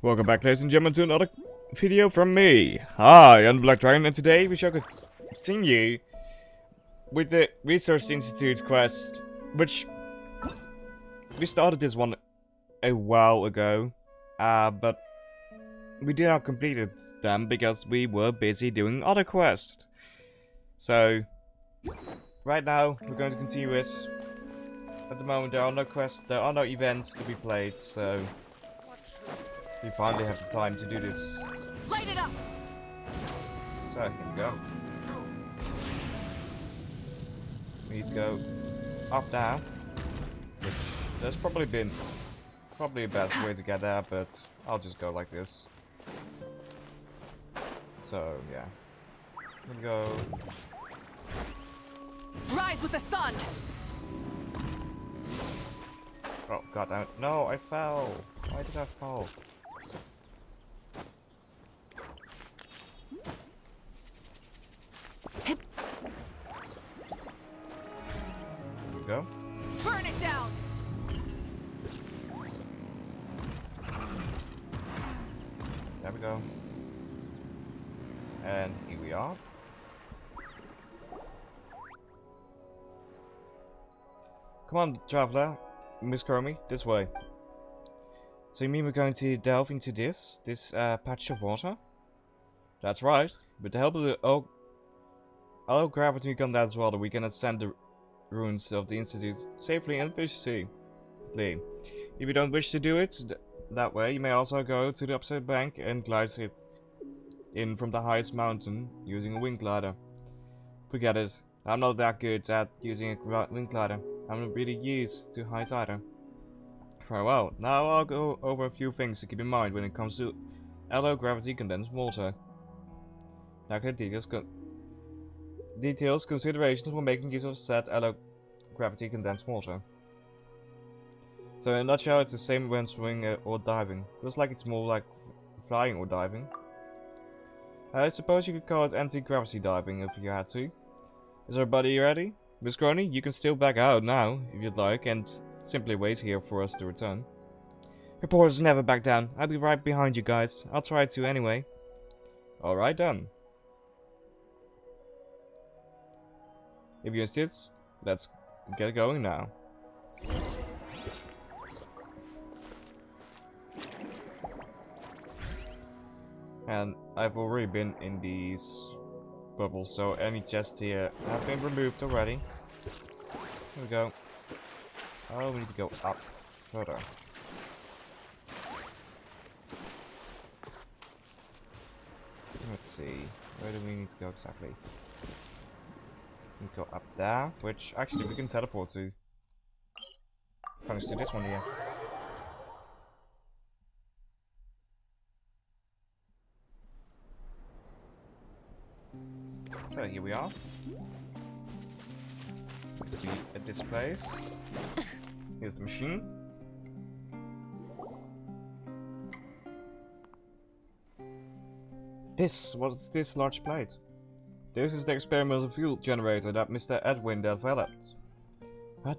Welcome back, ladies and gentlemen, to another video from me. Hi, I'm Black Dragon, and today we shall continue with the Research Institute quest, which we started this one a while ago, but we did not complete them because we were busy doing other quests. So, right now, we're going to continue it. At the moment, there are no quests, there are no events to be played, so we finally have the time to do this. Light it up. So, here we go. We need to go up now, which there's probably a best way to get there, but I'll just go like this. So, yeah. Here we go. Rise with the sun. Oh, god damn it. No, I fell. Why did I fall? Here we go. Burn it down. There we go. And here we are. Come on, traveler. Miss Chromie, this way. So you mean we're going to delve into this patch of water? That's right. With the help of the low gravity condensed water, we can ascend the ruins of the Institute safely and efficiently. If you don't wish to do it that way, you may also go to the opposite bank and glide it in from the highest mountain using a wing glider. Forget it. I'm not that good at using a wing glider. I'm not really used to heights either. Very well, now I'll go over a few things to keep in mind when it comes to low gravity condensed water. Now details considerations for making use of said low gravity condensed water. So in a nutshell, it's the same when swimming or diving. Feels like it's more like flying or diving. I suppose you could call it anti-gravity diving if you had to. Is everybody ready? Miss Crony, you can still back out now, if you'd like, and simply wait here for us to return. Reporters never back down. I'll be right behind you guys. I'll try to anyway. Alright then. If you insist, let's get going now. And I've already been in these bubbles, so any chests here have been removed already. Here we go. Oh, we need to go up further. Let's see, where do we need to go exactly? We go up there, which actually we can teleport to. Thanks to this one here. So here we are. To be at this place. Here's the machine. What's this large plate? This is the experimental fuel generator that Mr. Edwin developed.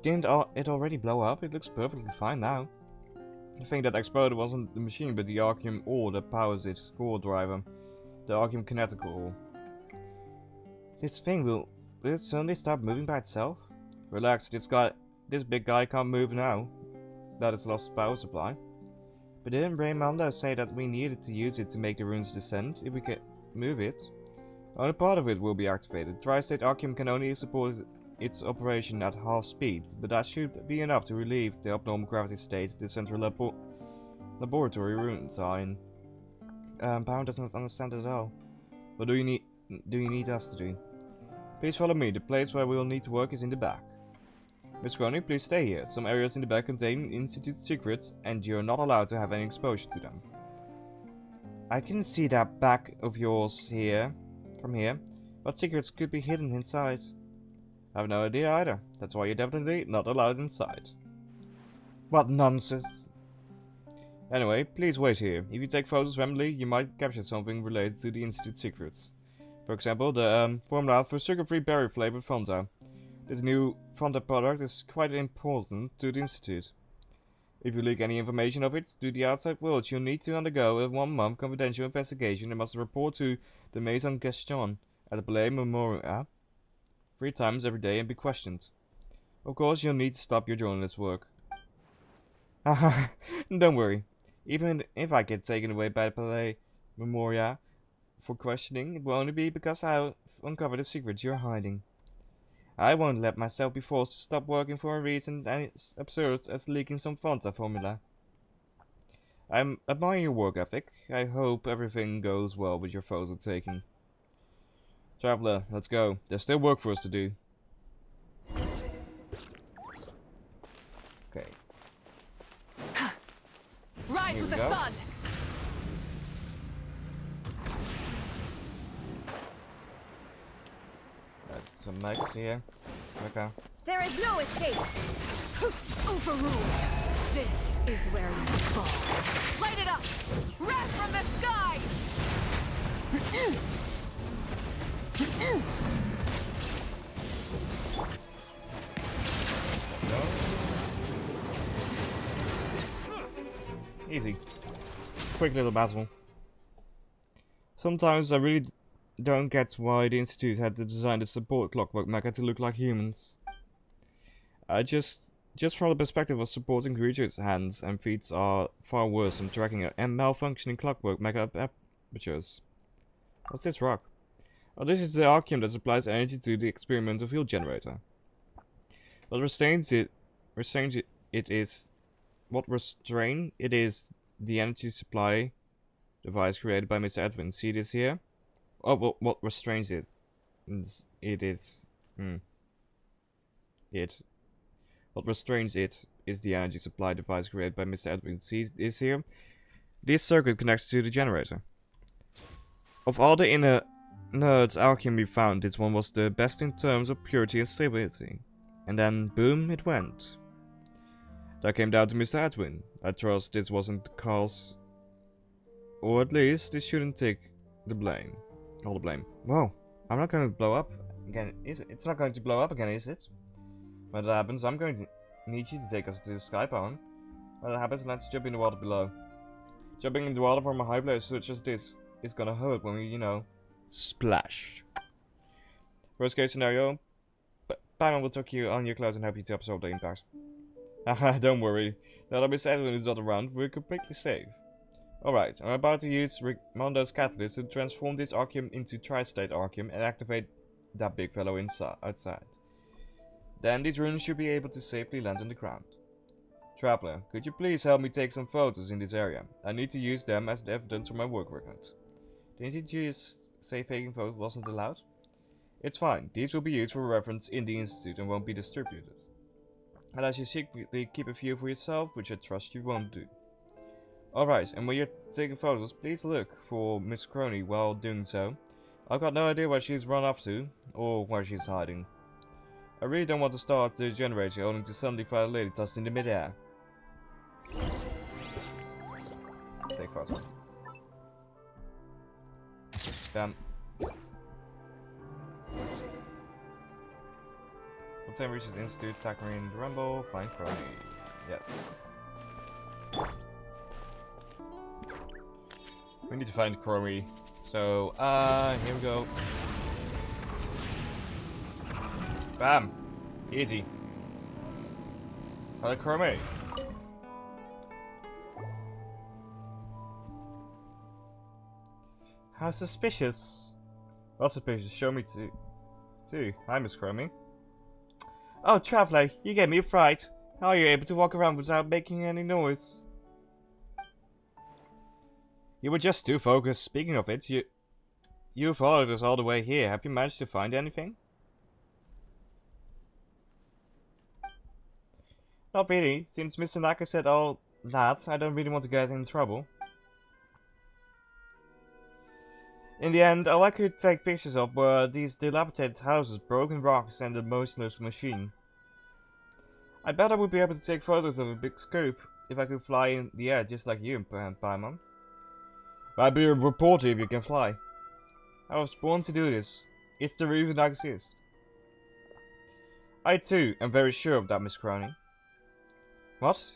Didn't it already blow up? It looks perfectly fine now. The thing that exploded wasn't the machine, but the archium ore that powers its core driver. The archium kinetical ore. This thing will it suddenly start moving by itself? Relax, this big guy can't move now. That is lost power supply. But didn't Raymond say that we needed to use it to make the runes descend if we can move it? Only part of it will be activated. Tri-state archium can only support its operation at half speed, but that should be enough to relieve the abnormal gravity state the central laboratory runes are in. Power does not understand at all. What do you need us to do? Please follow me. The place where we will need to work is in the back. Miss Crony, please stay here. Some areas in the back contain Institute secrets, and you're not allowed to have any exposure to them. I can see that back of yours here, from here. What secrets could be hidden inside? I have no idea either. That's why you're definitely not allowed inside. What nonsense! Anyway, please wait here. If you take photos randomly, you might capture something related to the Institute secrets. For example, the formula for sugar-free berry flavored Fontaine. This new Fontaine product is quite important to the Institute. If you leak any information of it to the outside world, you'll need to undergo a 1-month confidential investigation and must report to the Maison Gaston at the Palais Memorial 3 times every day and be questioned. Of course, you'll need to stop your journalist work. Haha, don't worry. Even if I get taken away by the Palais Memorial for questioning, it will only be because I've uncovered the secrets you're hiding. I won't let myself be forced to stop working for a reason as absurd as leaking some Fontaine formula. I admire your work ethic. I hope everything goes well with your photo taking. Traveler, let's go. There's still work for us to do. Okay. Rise with the sun! Some legs here. Okay. There is no escape! Overruled! This is where you fall. Light it up! Wrath from the sky! No. Easy. Quick little battle. Sometimes I really don't get why the Institute had to design the support clockwork mecha to look like humans. Just from the perspective of supporting creatures, hands and feet are far worse than tracking and malfunctioning clockwork mecha apertures. What's this rock? Oh, this is the archium that supplies energy to the experimental field generator. What restrains it is the energy supply device created by Mr. Edwin. See this here? Oh, well, what restrains it? What restrains it is the energy supply device created by Mr. Edwin. See this here? This circuit connects to the generator. Of all the inner archium we found, this one was the best in terms of purity and stability. And then, boom, it went. That came down to Mr. Edwin. I trust this wasn't the cause. Or at least, this shouldn't take the blame. All the blame. Whoa, I'm not going to blow up again, is it? It's not going to blow up again, is it? When that happens, I'm going to need you to take us to the sky pond. When that happens, let's jump in the water below. Jumping in the water from a high place such as this is gonna hurt when we, you know, splash. Worst case scenario, Paimon will tuck you on your clothes and help you to absorb the impact. Haha, don't worry. Now that Miss Edwin is not around, we're completely safe. Alright, I'm about to use Mondo's catalyst to transform this archium into tri-state archium and activate that big fellow outside. Then these runes should be able to safely land on the ground. Traveler, could you please help me take some photos in this area? I need to use them as evidence for my work record. Didn't you just say taking photos wasn't allowed? It's fine, these will be used for reference in the Institute and won't be distributed. Unless you secretly keep a few for yourself, which I trust you won't do. Alright, and when you're taking photos, please look for Miss Crony while doing so. I've got no idea where she's run off to, or where she's hiding. I really don't want to start the generator only to suddenly find a lady tossed in the mid-air. Take photos. Damn. Fontain Research Institute, attack Marine Rumble, find Crony. Yes. We need to find Crony. So, here we go. Bam! Easy. Hello, Crony. How suspicious. Well suspicious, show me too. Hi, Miss Crony. Oh, Traveler, you gave me a fright. How are you able to walk around without making any noise? You were just too focused. Speaking of it, you followed us all the way here. Have you managed to find anything? Not really. Since Mr. Naka said all that, I don't really want to get in trouble. In the end, all I could take pictures of were these dilapidated houses, broken rocks, and a motionless machine. I bet I would be able to take photos of a big scoop if I could fly in the air just like you, Paimon. I'd be a reporter if you can fly. I was born to do this. It's the reason I exist. I too am very sure of that, Miss Crony. What?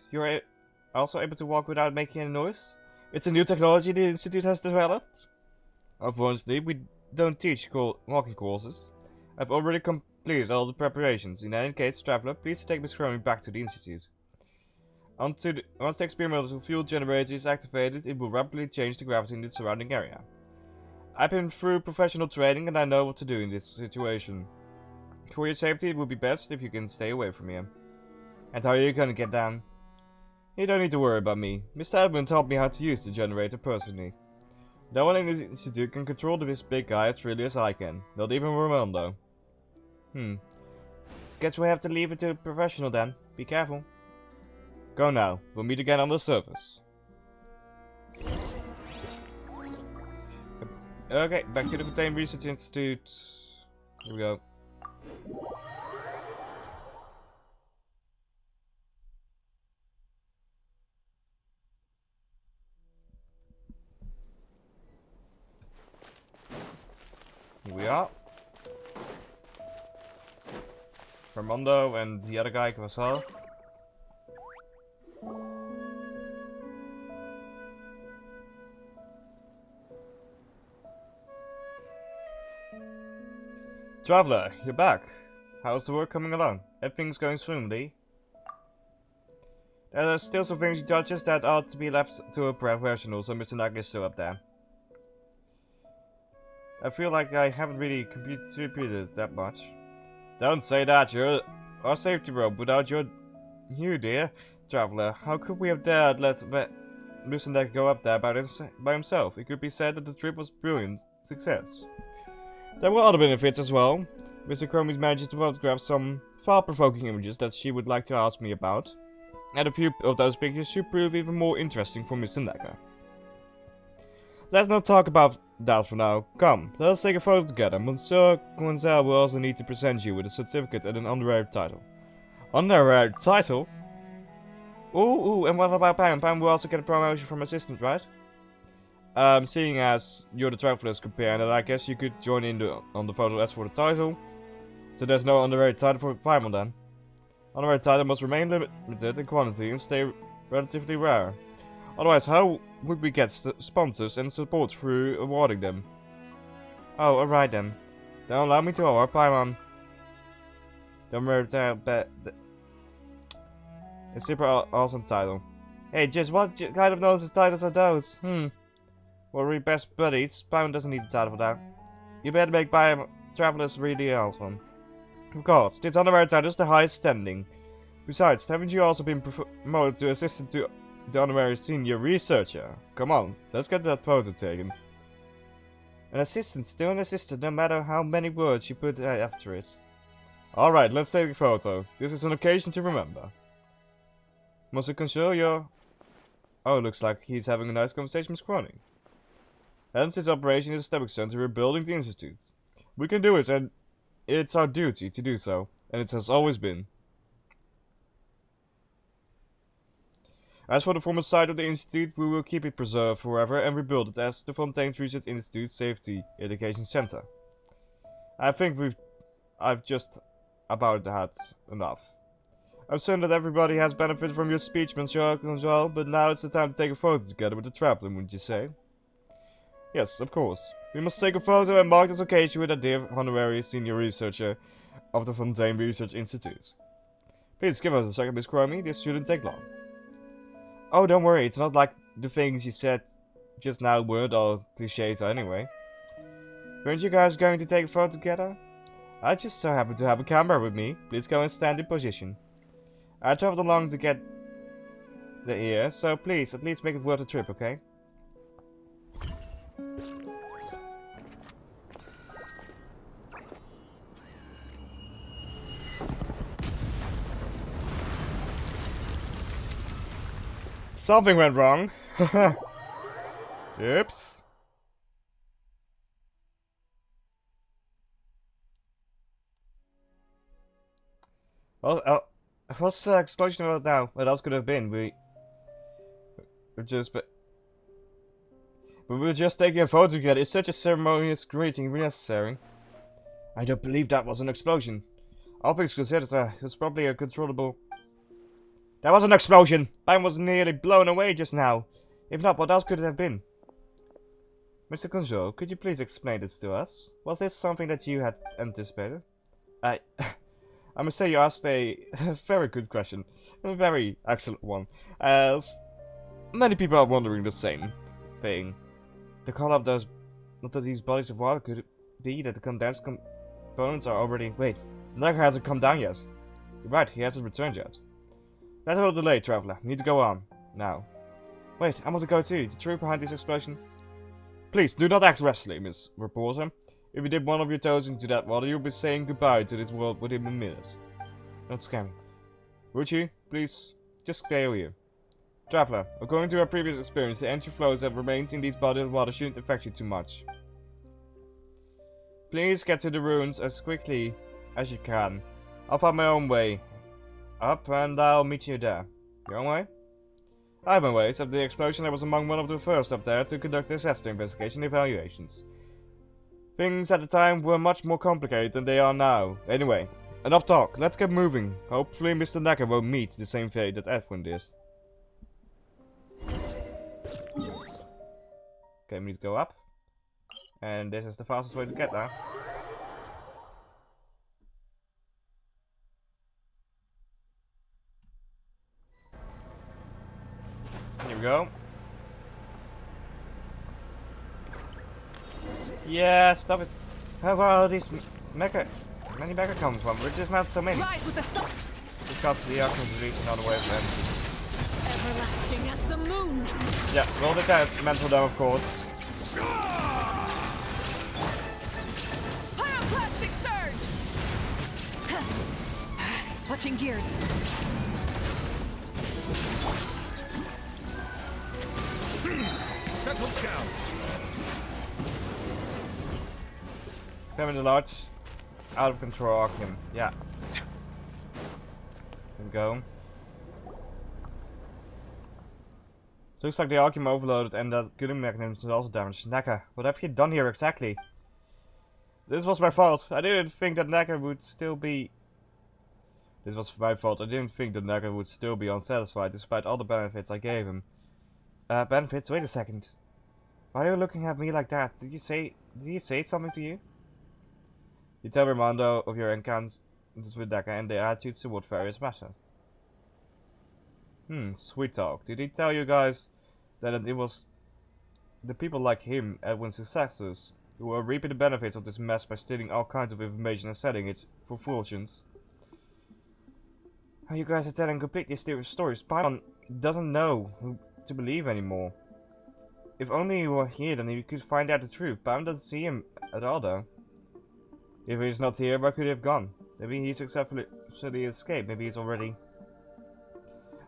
also able to walk without making any noise? It's a new technology the Institute has developed. Unfortunately, we don't teach walking courses. I've already completed all the preparations. In any case, traveler, please take Miss Crummy back to the Institute. Once the experimental fuel generator is activated, it will rapidly change the gravity in the surrounding area. I've been through professional training and I know what to do in this situation. For your safety, it would be best if you can stay away from here. And how are you gonna get down? You don't need to worry about me. Mr. Edwin taught me how to use the generator personally. No one in the Institute can control this big guy as freely as I can. Not even Ramondo. Guess we have to leave it to a professional then. Be careful. Go now. We'll meet again on the surface. Okay, back to the Fontain Research Institute. Here we go. Here we are. Ramondo and the other guy as well. Traveler, you're back. How's the work coming along? Everything's going smoothly? There are still some finishing touches that ought to be left to a professional, so Mr. Naga is still up there. I feel like I haven't really contributed that much. Don't say that, you're our safety rope. Without you, dear traveler, how could we have dared let Mr. Naga go up there by himself? It could be said that the trip was a brilliant success. There were other benefits as well. Mr. Cromie's managed to photograph some thought-provoking images that she would like to ask me about. And a few of those pictures should prove even more interesting for Mr. Naga. Let's not talk about that for now. Come, let us take a photo together. Monsieur Gonzal will also need to present you with a certificate and an honorary title. Honorary title? Ooh, and what about Pam? Pam will also get a promotion from assistant, right? Seeing as you're the traveler's companion, I guess you could join in on the photo as for the title. So there's no honorary title for Paimon then. Honorary title must remain limited in quantity and stay relatively rare. Otherwise, how would we get sponsors and support through awarding them? Oh, alright then. Then allow me to award Paimon the honorary title. A super awesome title. Hey, just what kind of nonsense titles are those? Well, we're best buddies. Paimon doesn't need a title for that. You better make Paimon Travelers really awesome. Of course, this honorary title is the highest standing. Besides, haven't you also been promoted to assistant to the honorary senior researcher? Come on, let's get that photo taken. An assistant's still an assistant, no matter how many words you put after it. Alright, let's take a photo. This is an occasion to remember. Monsieur Consul, you're... Oh, looks like he's having a nice conversation with Cronin. Hence, this operation is a stepping stone to rebuilding the Institute. We can do it, and it's our duty to do so, and it has always been. As for the former site of the Institute, we will keep it preserved forever and rebuild it as the Fontain Research Institute Safety Education Center. I think I've just about had enough. I'm certain that everybody has benefited from your speech, Monsieur Gonzal, but now it's the time to take a photo together with the traveler, wouldn't you say? Yes, of course. We must take a photo and mark this occasion with a dear honorary senior researcher of the Fontain Research Institute. Please give us a second, Miss Cromie. This shouldn't take long. Oh, don't worry. It's not like the things you said just now weren't all clichés anyway. Weren't you guys going to take a photo together? I just so happen to have a camera with me. Please go and stand in position. I traveled along to get here, so please, at least make it worth the trip, okay? Something went wrong. Oops. Well, what's the explosion about now? What else could have been? We were just taking a photo together. Is such a ceremonious greeting necessary? I don't believe that was an explosion. All things considered, it was probably a controllable There was an explosion! Mine was nearly blown away just now. If not, what else could it have been? Mr. Conjo, could you please explain this to us? Was this something that you had anticipated? I must say you asked a very good question. A very excellent one. As many people are wondering the same thing. The color of these bodies of water, could it be that the condensed components are already... Wait, Naga hasn't come down yet. You're right, he hasn't returned yet. That's a little delayed, traveler. Need to go on. Now. Wait, I want to go too. The truth behind this explosion? Please, do not act rashly, Miss Reporter. If you dip one of your toes into that water, you'll be saying goodbye to this world within a minute. Don't scare me. Would you? Please, just stay here. Traveler, according to our previous experience, the energy flows that remains in these bodies of water shouldn't affect you too much. Please get to the ruins as quickly as you can. I'll find my own way up, and I'll meet you there. Your own way? I have my ways. After the explosion, I was among one of the first up there to conduct disaster investigation evaluations. Things at the time were much more complicated than they are now. Anyway, enough talk. Let's get moving. Hopefully Mr. Naka won't meet the same fate that Edwin did. Okay, we need to go up. And this is the fastest way to get there. Here we go. Yeah, stop it. How are these many mecha coming from? We're just not so many. Rise with the sun. Because the arc is releasing another wave of energy. Everlasting as the moon. Yeah, roll the mental down, of course. Pyroclastic surge. Switching gears. Settle down. Examine the large, out of control Archeum. Yeah. There we go. Looks like the Archeum overloaded and that cooling mechanism is also damaged. Naka, what have you done here exactly? This was my fault. I didn't think that Naka would still be... This was my fault. I didn't think that Naka would still be unsatisfied despite all the benefits I gave him. Benefits? Wait a second. Why are you looking at me like that? Did you say something to you? You tell Ramondo of your encounters with Naka and their attitudes toward various matters. Sweet talk. Did he tell you guys that it was the people like him, Edwin's successors, who were reaping the benefits of this mess by stealing all kinds of information and selling it for fortunes? You guys are telling completely stupid stories. Paimon doesn't know who to believe anymore. If only he were here, then he could find out the truth. Paimon doesn't see him at all, though. If he's not here, where could he have gone? Maybe he successfully escaped. Maybe he's already...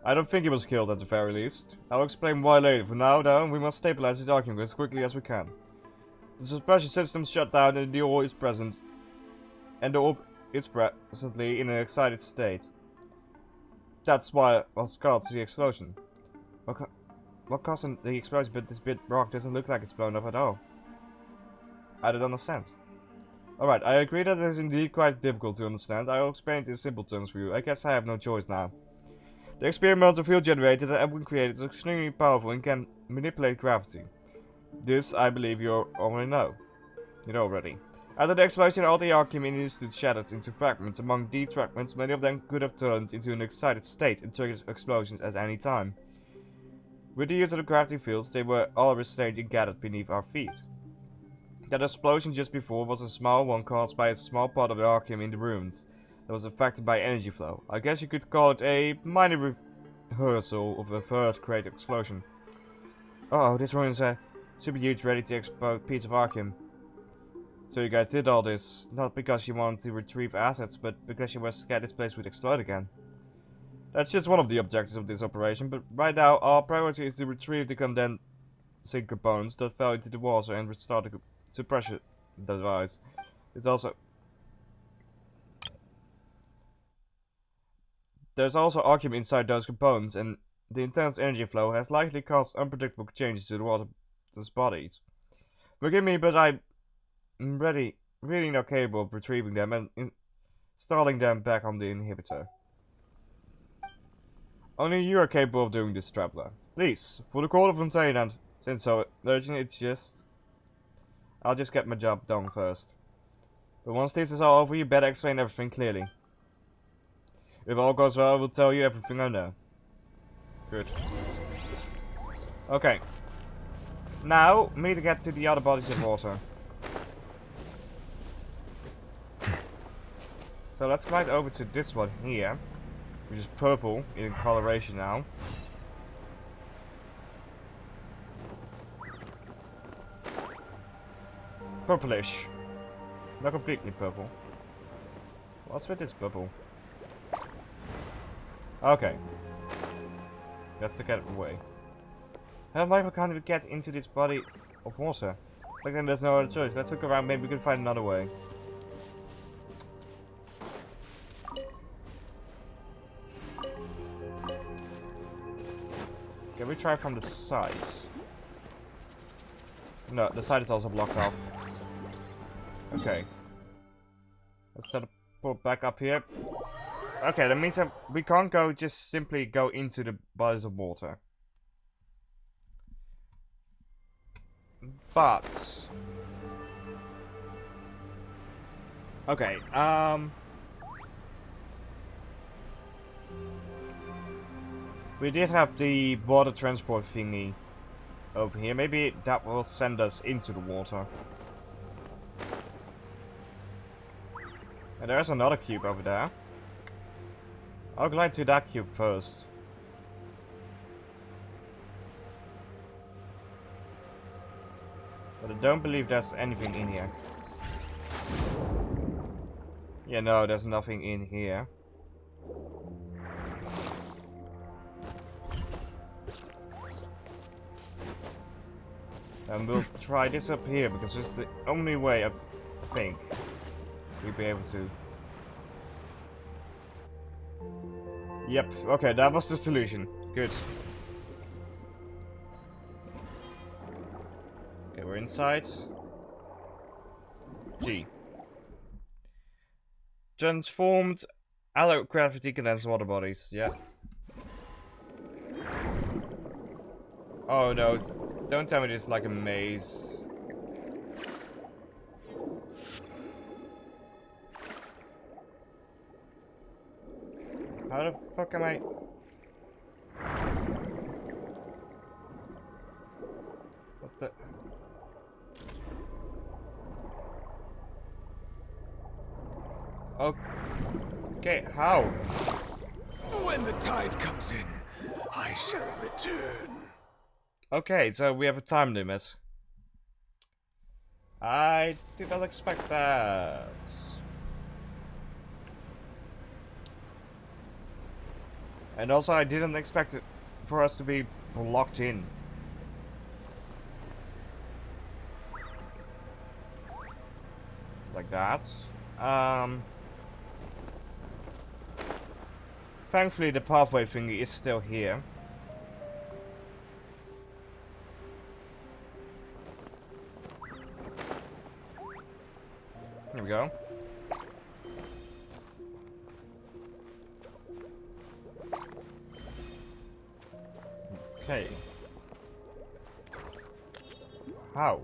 I don't think he was killed at the very least. I'll explain why later. For now, though, we must stabilize this argument as quickly as we can. The suppression system's shut down and the ore is present. And the orb is presently in an excited state. That's why what's caused the explosion. What caused the explosion, but this bit rock doesn't look like it's blown up at all. I don't understand. Alright, I agree that it is indeed quite difficult to understand. I will explain it in simple terms for you. I guess I have no choice now. The experimental field generator that Edwin created is extremely powerful and can manipulate gravity. This, I believe, you already know. You know already. After the explosion, all the Archeum Institute shattered into fragments. Among these fragments, many of them could have turned into an excited state and triggered explosions at any time. With the use of the gravity fields, they were all restrained and gathered beneath our feet. That explosion just before was a small one caused by a small part of the Archeum in the ruins that was affected by energy flow. I guess you could call it a minor rehearsal of a third great explosion. Uh oh, this ruins a super huge ready to explode piece of Archeum. So you guys did all this, not because you wanted to retrieve assets, but because you were scared this place would explode again. That's just one of the objectives of this operation, but right now our priority is to retrieve the condensing components that fell into the water and restart the suppression device. There's also Archeum inside those components, and the intense energy flow has likely caused unpredictable changes to the water's bodies. Forgive me, but I'm really not capable of retrieving them and installing them back on the inhibitor. Only you are capable of doing this, traveler. Please, for the court of Fontaine, and since so urgent, I'll just get my job done first. But once this is all over, you better explain everything clearly. If all goes well, I will tell you everything I know. Good. Okay. Now, we need to get to the other bodies of water. So let's glide over to this one here, which is purple in coloration now. Purplish. Not completely purple. What's with this purple? Okay. Let's get it away. How am I going to get into this body of water? Like then there's no other choice. Let's look around, maybe we can find another way. Can we try from the side? No, the side is also blocked off. Okay. Let's teleport back up here. Okay, that means that we can't just simply go into the bodies of water. But... okay, we did have the water transport thingy over here. Maybe that will send us into the water. And there's another cube over there. I'll glide to that cube first. But I don't believe there's anything in here. Yeah, no, there's nothing in here. And we'll try this up here because it's the only way I think we'll be able to. Yep, okay, that was the solution. Good. Okay, we're inside. G. Transformed alloy gravity condensed water bodies, yeah. Oh no, don't tell me this is like a maze. How the fuck am I? What the? Okay, how? When the tide comes in, I shall return. Okay, so we have a time limit. I did not expect that. And also, I didn't expect it for us to be locked in. Like that. Thankfully, the pathway thingy is still here. Here we go. Okay. How?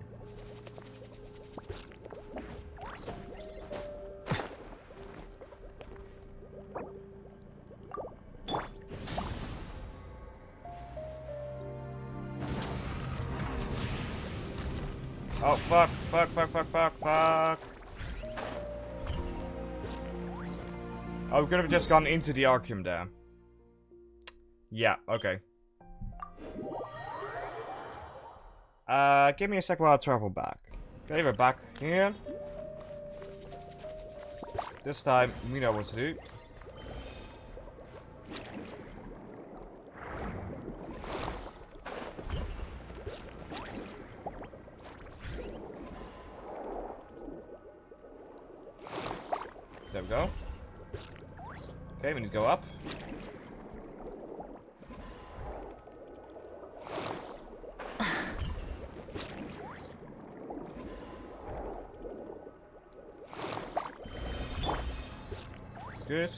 Oh, fuck. Oh, we could have just gone into the Archium there. Yeah, okay. Give me a sec while I travel back. Okay, we're back here. This time, we know what to do. There we go. Okay, we need to go up. Good.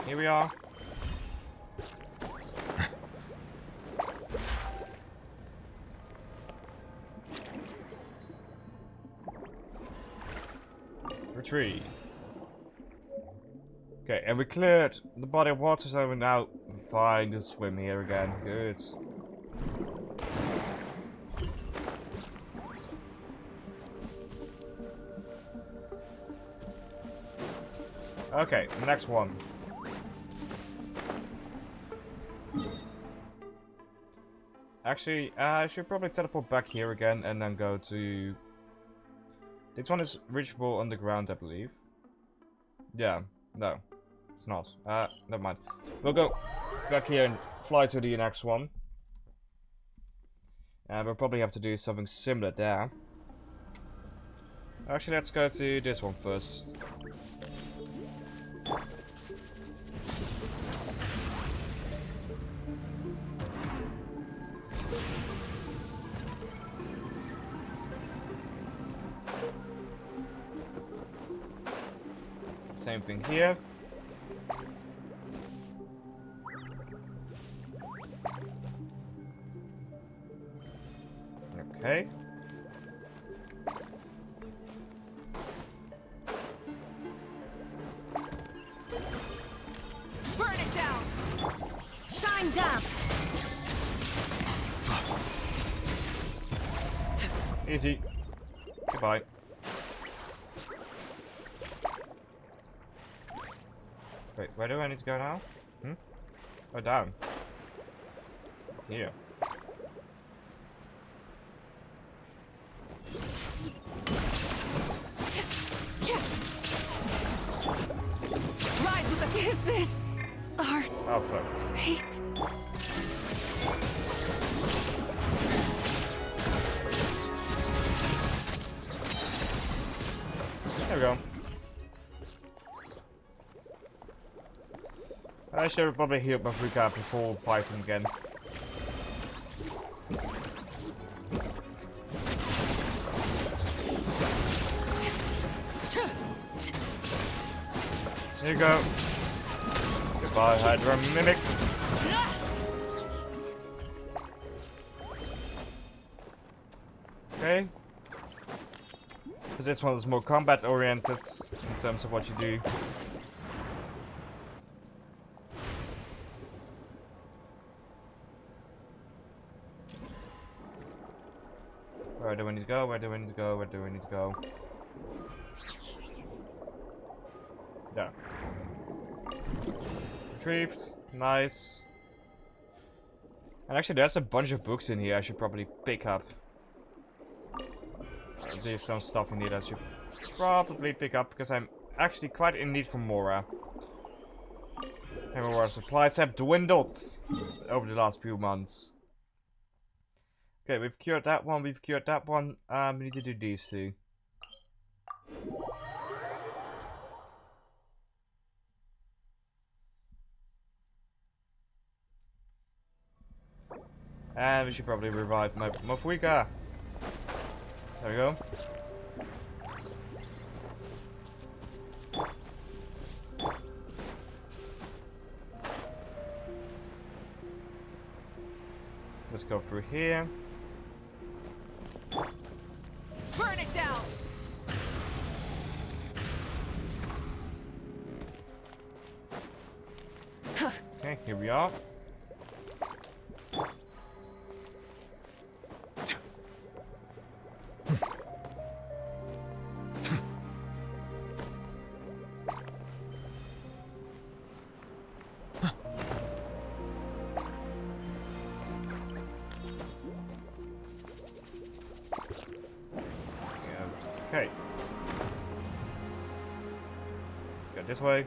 Here we are. Retreat. Okay, and we cleared the body of water, so we're now fine to swim here again. Good. Okay, next one. Actually, I should probably teleport back here again and then go to... This one is reachable underground, I believe. Yeah, no, it's not. Never mind. We'll go back here and fly to the next one. And we'll probably have to do something similar there. Actually, let's go to this one first. Same thing here. Okay. Burn it down. Shine down. Easy. Goodbye. Wait, where do I need to go now? Hmm? Oh, down. Here. Rise with us. Is this our Oh, fuck. fate? There we go. I should probably heal my freak out before fighting again. Here you go. Goodbye, Hydra Mimic. Okay. But this one is more combat oriented in terms of what you do. Where do we need to go? Where do we need to go? Where do we need to go? There. Retrieved. Nice. And actually there's a bunch of books in here I should probably pick up. There's some stuff in here that I should probably pick up because I'm actually quite in need for more. And our supplies have dwindled over the last few months. Okay, we've cured that one, we've cured that one. We need to do these two. And we should probably revive my Mofuika. There we go. Let's go through here. Burn it down. Okay, here we are. Okay. Go this way.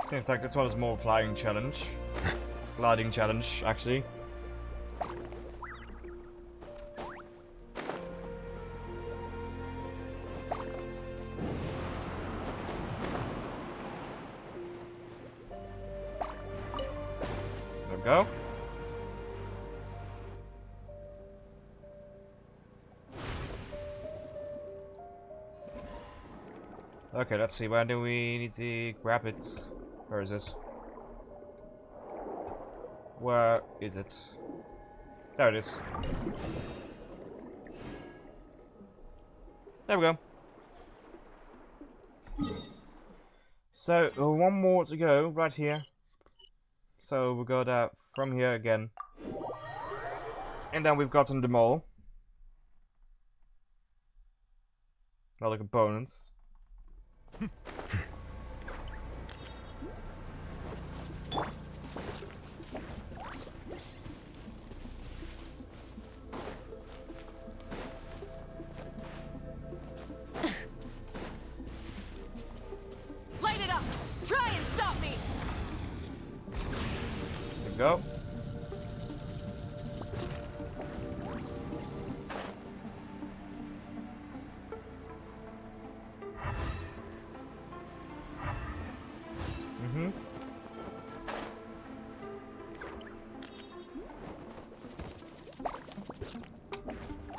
Seems like this one is more flying challenge. Gliding challenge, actually. Okay, let's see. Where do we need to grab it? Where is it? Where is it? There it is. There we go. So, one more to go, right here. So, we go there from here again. And then we've gotten them all. All the components. Light it up! Try and stop me! There we go.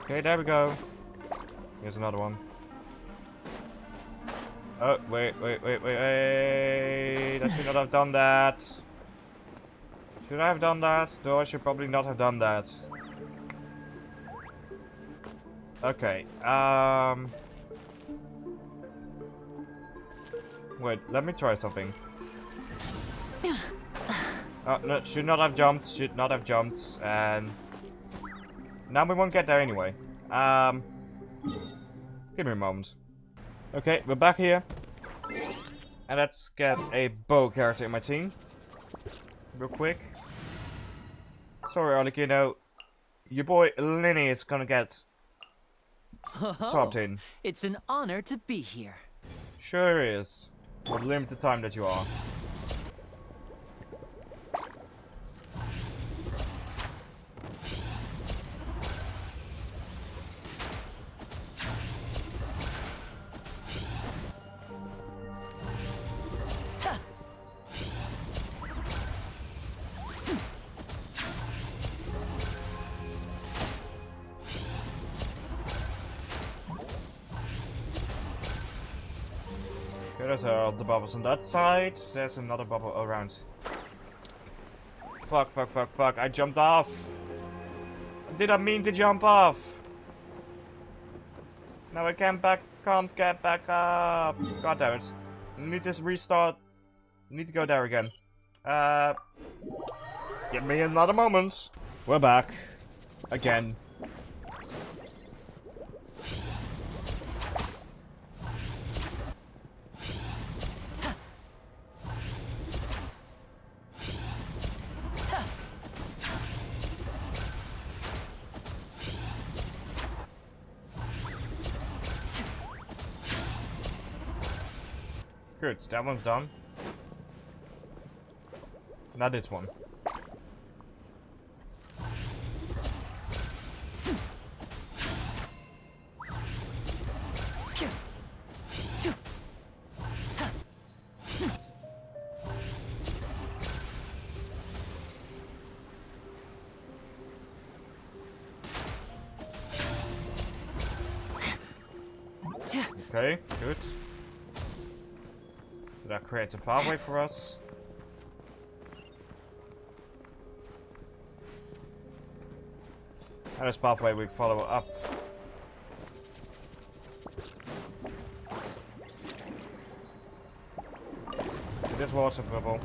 Okay, there we go. Here's another one. Oh, wait. I should not have done that. Should I have done that? No, I should probably not have done that. Okay, wait, let me try something. No, should not have jumped, and now we won't get there anyway. Give me a moment. Okay, we're back here. And let's get a bow character in my team. Real quick. Sorry, Arlecchino. Your boy Linny is gonna get swapped in. It's an honor to be here. Sure is. What limited time that you are. Okay, there's the bubbles on that side. There's another bubble around. Fuck. I jumped off. Did I mean to jump off? Now I can't get back up. God damn it. Need to restart. Need to go there again. Give me another moment. We're back. Again. Good, that one's done. Now this one. Okay, good. That creates a pathway for us. And this pathway we follow up. To this water bubble.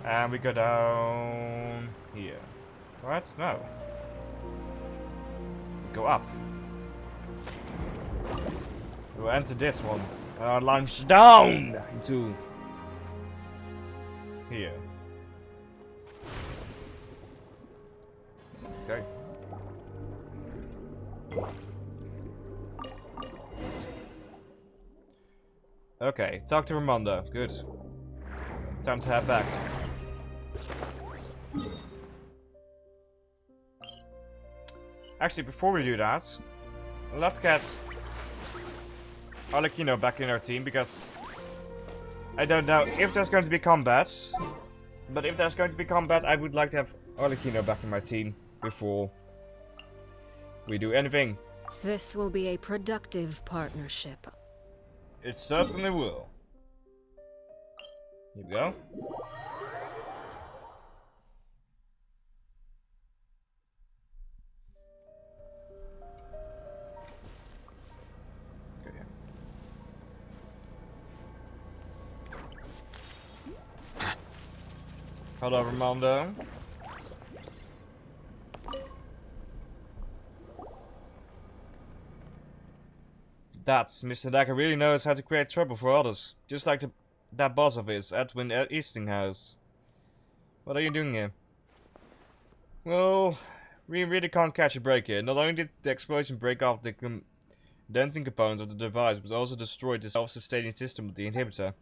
And we go down here. Right? No. We go up. We'll enter this one. Launch down into here. Okay. Okay, talk to Ramonda. Good. Time to head back. Actually, before we do that, let's get Arlecchino back in our team, because I don't know if there's going to be combat. But if there's going to be combat, I would like to have Arlecchino back in my team before we do anything. This will be a productive partnership. It certainly will. Here we go. Okay. Hello, Ramondo. That's Mr. Decker really knows how to create trouble for others, just like that boss of his, Edwin Eastinghouse. What are you doing here? Well, we really can't catch a break here. Not only did the explosion break off the condensing component of the device, but also destroyed the self-sustaining system of the inhibitor.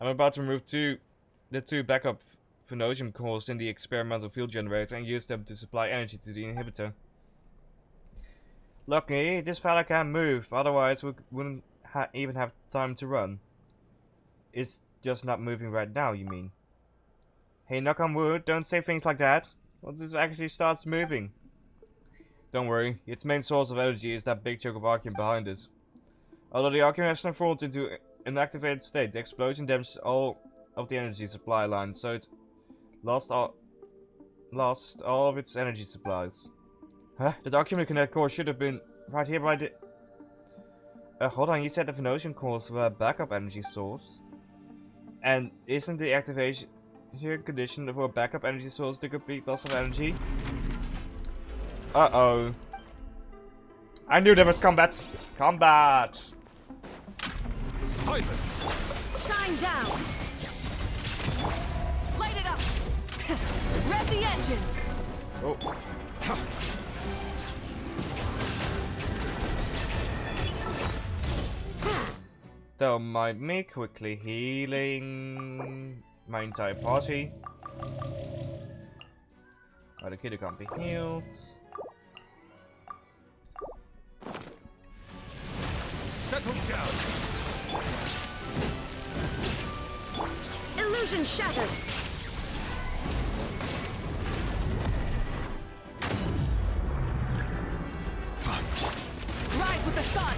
I'm about to remove the two backup phonogium cores in the experimental field generator and use them to supply energy to the inhibitor. Luckily, this fella can't move, otherwise we wouldn't even have time to run. It's just not moving right now, you mean? Hey, knock on wood, don't say things like that. Once it actually starts moving. Don't worry, its main source of energy is that big chunk of arcane behind it. Although the arcane has transformed into an activated state, the explosion damaged all of the energy supply lines, so it lost all of its energy supplies. Huh? The document connect core should have been right here by the... hold on, you said the Phoenician cores were a backup energy source. And isn't the activation here condition for a backup energy source the complete loss of energy? Uh-oh. I knew there was combat! Combat! Silence! Shine down! Light it up! Rev the engines! Oh. Don't mind me quickly healing my entire party. Oh, the kid can't be healed. Settle down! Illusion shattered! Rise with the sun!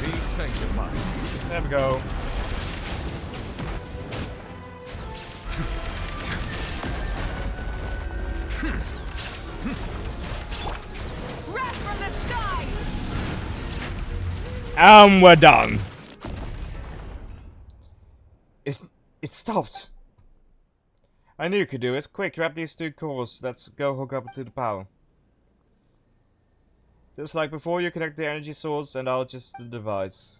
Be sanctified. There we go. Wrath from the sky! And we're done. It stopped. I knew you could do it. Quick, grab these two cores. Let's go hook up to the power. Just like before, you connect the energy source and I'll adjust the device.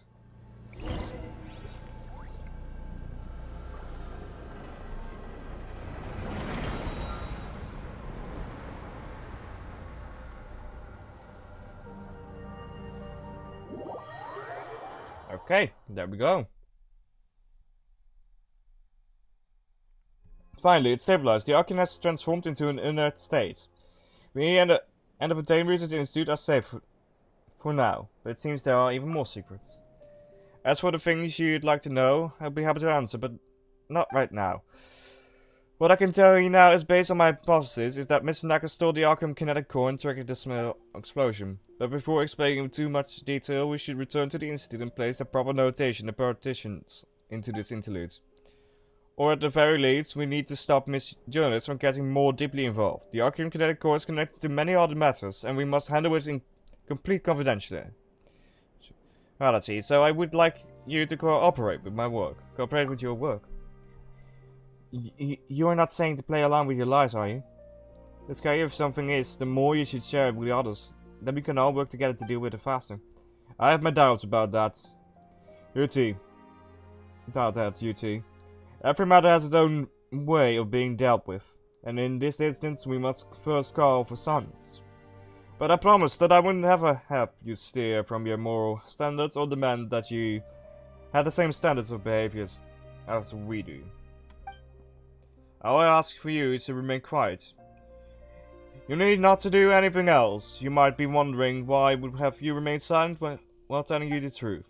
Okay, there we go. Finally, it's stabilized. The Arcane has transformed into an inert state. We and the Fontaine Research Institute are safe for now, but it seems there are even more secrets. As for the things you'd like to know, I'll be happy to answer, but not right now. What I can tell you now is based on my hypothesis is that Mr. Naka stole the Arkham kinetic core and triggered the small explosion. But before explaining in too much detail, we should return to the Institute and place the proper notation and partitions into this interlude. Or at the very least, we need to stop Miss Journalists from getting more deeply involved. The Arkham kinetic core is connected to many other matters, and we must handle it in complete confidentiality. So I would like you to cooperate with my work. Cooperate with your work. You are not saying to play along with your lives, are you? The scarier if something is, the more you should share it with the others. Then we can all work together to deal with it faster. I have my doubts about that. UT. Doubt that, UT. Every matter has its own way of being dealt with, and in this instance we must first call for silence. But I promise that I wouldn't ever have you steer from your moral standards or demand that you have the same standards of behaviors as we do. All I ask for you is to remain quiet. You need not to do anything else. You might be wondering why I would have you remain silent while telling you the truth.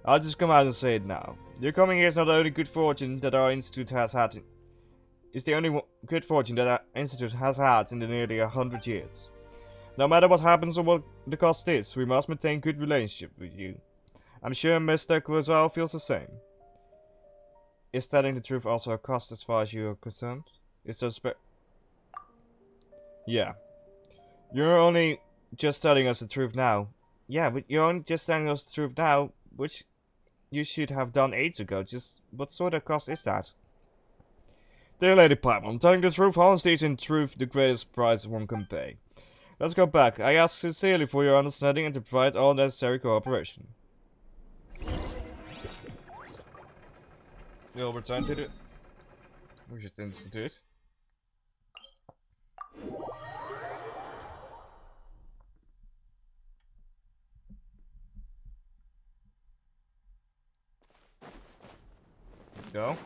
I'll just come out and say it now. Your coming here is not only good fortune that our institute has had. It's the only good fortune that our institute has had in the nearly 100 years. No matter what happens or what the cost is, we must maintain good relationship with you. I'm sure Mr. Quasar feels the same. Is telling the truth also a cost as far as you are concerned? Is there Yeah. You're only just telling us the truth now. Yeah, but you're only just telling us the truth now, which you should have done ages ago. Just what sort of cost is that? Dear Lady Piper, I'm telling the truth. Honesty is in truth the greatest price one can pay. Let's go back. I ask sincerely for your understanding and to provide all necessary cooperation. We'll return to the Research Institute. Go.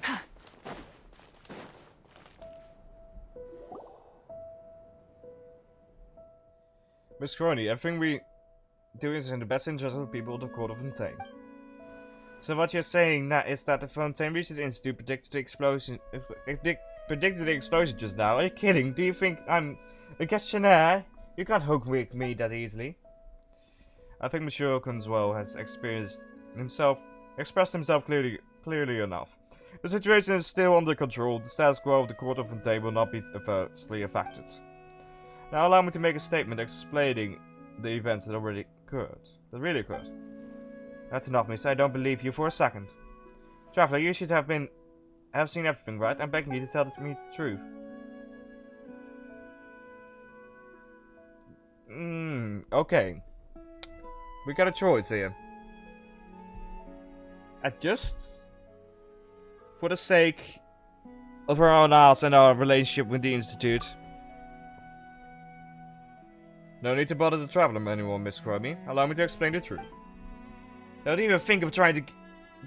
Miss Crony, everything we do is in the best interest of the people of the Court of Fontaine. So what you're saying now is that the Fontain Research Institute predicted the explosion just now? Are you kidding? Do you think I'm a questionnaire? You can't hoodwink me that easily. I think Monsieur Conswell has expressed himself clearly enough. The situation is still under control. The status quo of the Court of Fontaine will not be adversely affected. Now allow me to make a statement explaining the events that really occurred. That's enough, miss. I don't believe you for a second. Traveler, you should have seen everything, right? I'm begging you to tell me the truth. Okay. We got a choice here. Just for the sake of our own ass and our relationship with the Institute. No need to bother the traveler anymore, Miss Crummy. Allow me to explain the truth. Don't even think of trying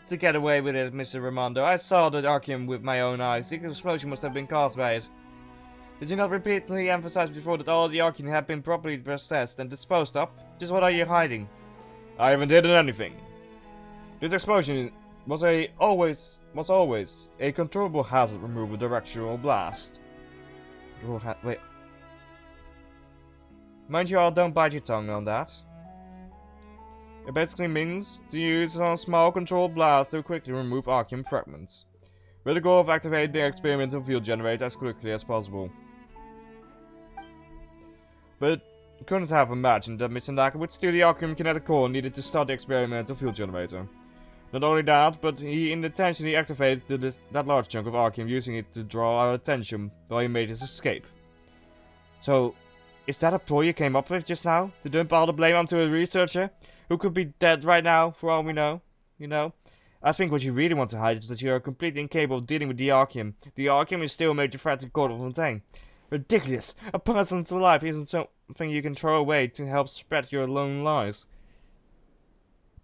to get away with it, Mr. Ramondo. I saw the Archeum with my own eyes. The explosion must have been caused by it. Did you not repeatedly emphasize before that all the Archeum had been properly processed and disposed of? Just what are you hiding? I haven't hidden anything. This explosion was always a controllable hazard removal directional blast. Wait. Mind you all, don't bite your tongue on that. It basically means to use a small controlled blast to quickly remove Archeum fragments, with the goal of activating the experimental field generator as quickly as possible. But couldn't have imagined that Mr. Naka would steal the Archeum kinetic core needed to start the experimental field generator. Not only that, but he intentionally activated that large chunk of Archeum, using it to draw our attention while he made his escape. So, is that a ploy you came up with just now? To dump all the blame onto a researcher? Who could be dead right now, for all we know? You know? I think what you really want to hide is that you are completely incapable of dealing with the Archeum. The Archeum is still a major threat to Court of Fontaine. Ridiculous! A person's life isn't something you can throw away to help spread your lone lies.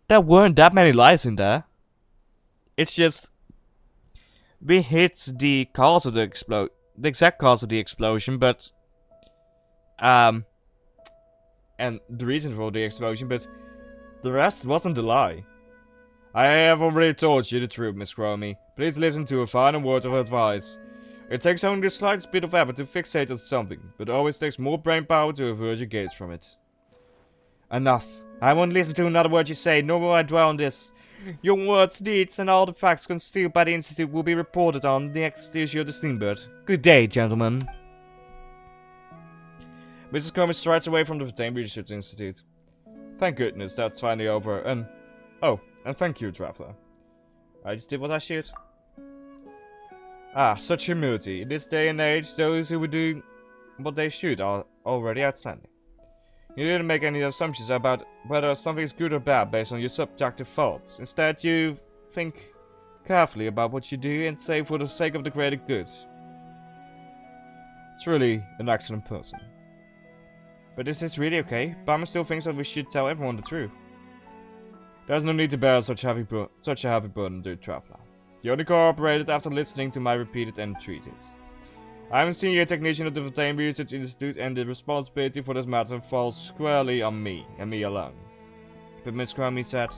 There weren't that many lies in there. It's just... we hit the cause of the exact cause of the explosion, but... and the reason for the explosion, but... the rest wasn't a lie. I have already told you the truth, Miss Cromie. Please listen to a final word of advice. It takes only the slightest bit of effort to fixate on something, but it always takes more brain power to avert your gaze from it. Enough. I won't listen to another word you say, nor will I dwell on this. Your words, deeds, and all the facts concealed by the Institute will be reported on the next issue of the Steamboat. Good day, gentlemen. Mrs. Cromie strides away from the Fontaine Research Institute. Thank goodness that's finally over, and thank you, Traveler. I just did what I should. Ah, such humility. In this day and age, those who would do what they should are already outstanding. You didn't make any assumptions about whether something is good or bad based on your subjective thoughts. Instead, you think carefully about what you do and say for the sake of the greater good. It's really an excellent person. But is this really okay? Palmer still thinks that we should tell everyone the truth. There's no need to bear such a heavy burden, dear Traveler. You only cooperated after listening to my repeated entreaties. I am a senior technician of the Fontaine Research Institute, and the responsibility for this matter falls squarely on me, and me alone. But Miss Crummy said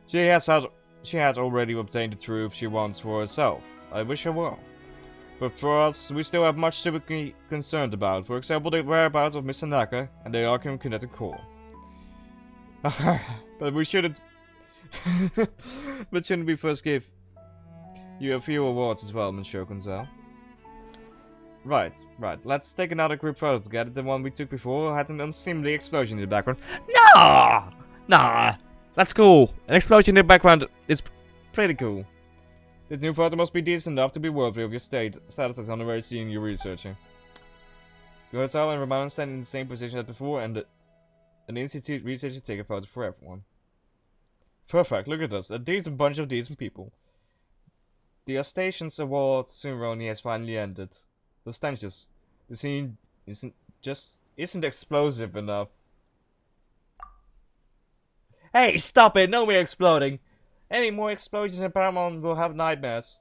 she had already obtained the truth she wants for herself. I wish her well. But for us, we still have much to be concerned about. For example, the whereabouts of Mr. Naka and the Arkham Kinetic Core. But we shouldn't... but shouldn't we first give you a few awards as well, Monsieur Gonzal? Right. Let's take another group photo together. The one we took before had an unseemly explosion in the background. Nah! That's cool. An explosion in the background is pretty cool. This new photo must be decent enough to be worthy of your status as honorary senior researcher. Gonzal and Ramon stand in the same position as before, and an institute researcher take a photo for everyone. Perfect, look at us. A decent bunch of decent people. The Stations Award ceremony has finally ended. The stenches. The scene isn't explosive enough. Hey, stop it! No more exploding! Any more explosions in Paramount will have nightmares.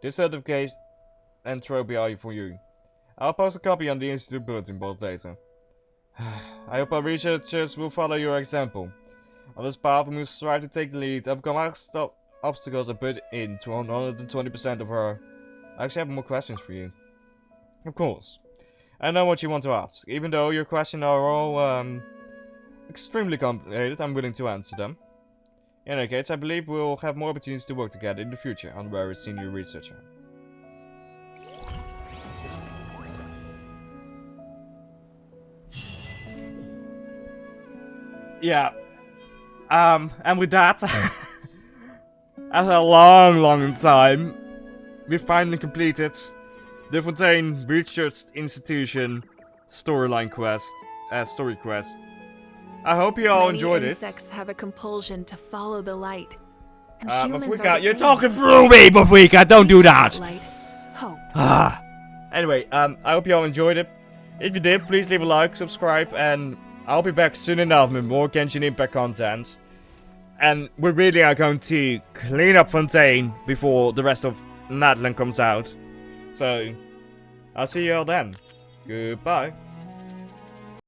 This certificate and trophy are for you. I'll post a copy on the Institute bulletin board later. I hope our researchers will follow your example. On this path, we must strive to take the lead, overcome obstacles and put in to 120% of our... I actually have more questions for you. Of course. I know what you want to ask. Even though your questions are all, extremely complicated, I'm willing to answer them. In any case, I believe we'll have more opportunities to work together in the future, honorary senior researcher. Yeah. And with that, after a long time, we finally completed the Fontaine Research Institution story quest. I hope you all enjoyed it. Insects have a compulsion to follow the light. And Mafwika, you're talking through me, Mafwika! Don't do that! Light, hope. Anyway, I hope you all enjoyed it. If you did, please leave a like, subscribe, and I'll be back soon enough with more Genshin Impact content. And we really are going to clean up Fontaine before the rest of Natlan comes out. So, I'll see you all then. Goodbye.